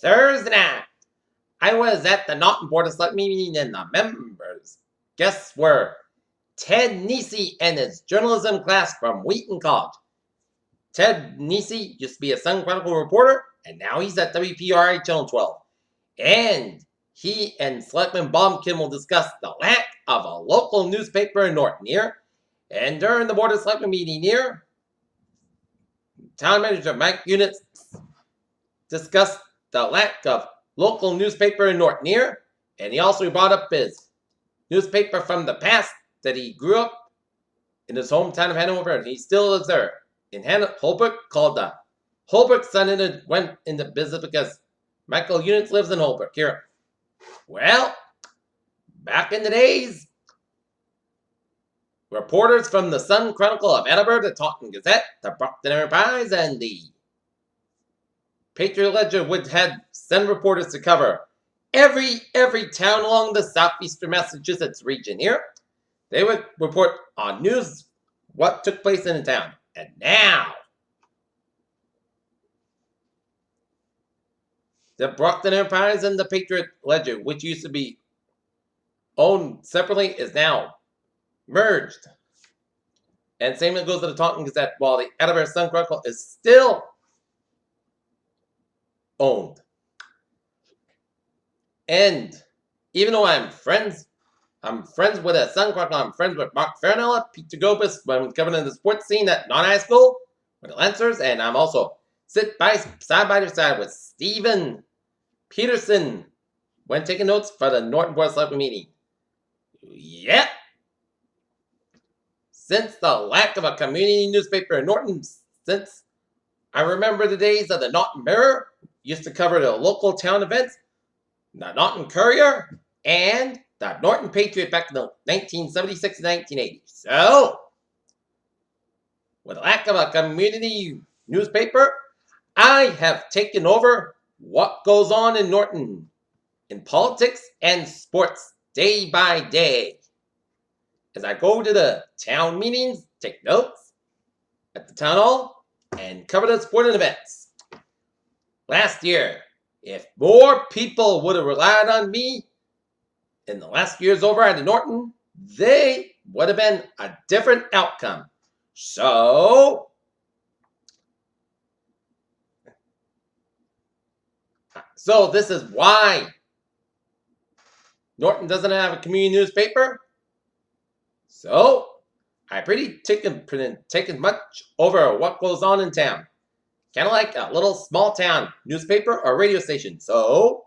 Thursday night, I was at the Norton Board of Select meeting, and the members' guests were Ted Nesi and his journalism class from Wheaton College. Ted Nesi used to be a Sun Chronicle reporter, and now he's at WPRI Channel 12. And he and Selectman Bob Kimmel discussed the lack of a local newspaper in Norton here. And during the Board of Selectmen meeting here, Town Manager Mike Units discussed the lack of local newspaper in Norton here. And he also brought up his newspaper from the past that he grew up in his hometown of Hanover, and he still lives there in Holbrook, called the Holbrook Sun, and it went into business because Michael Units lives in Holbrook here. Well, back in the days, reporters from the Sun Chronicle of Edinburgh, the Taunton Gazette, the Brockton Enterprise, and the Patriot Ledger would have send reporters to cover every town along the southeastern Massachusetts region here. They would report on news what took place in the town. And now, the Brockton Enterprise and the Patriot Ledger, which used to be owned separately, is now merged. And same goes to the Taunton Gazette, while the Edinburgh Sun Chronicle is still owned. And even though I'm friends with a Sun Chronicle, I'm friends with Mark Farinella, Pete Gobis, when I'm covering the sports scene at non-high school with the Lancers, and I'm also side by side with Stephen Peterson when taking notes for the Norton Board of Selectmen meeting. Yep. Since the lack of a community newspaper in Norton, since I remember the days of the Norton Mirror, used to cover the local town events, the Norton Courier, and the Norton Patriot back in the 1976 and 1980. So, with the lack of a community newspaper, I have taken over what goes on in Norton in politics and sports day by day. As I go to the town meetings, take notes at the town hall, and cover the sporting events. Last year, if more people would have relied on me in the last years over at the Norton, they would have been a different outcome. So this is why Norton doesn't have a community newspaper. So I taken much over what goes on in town. Kind of like a little small town newspaper or radio station. So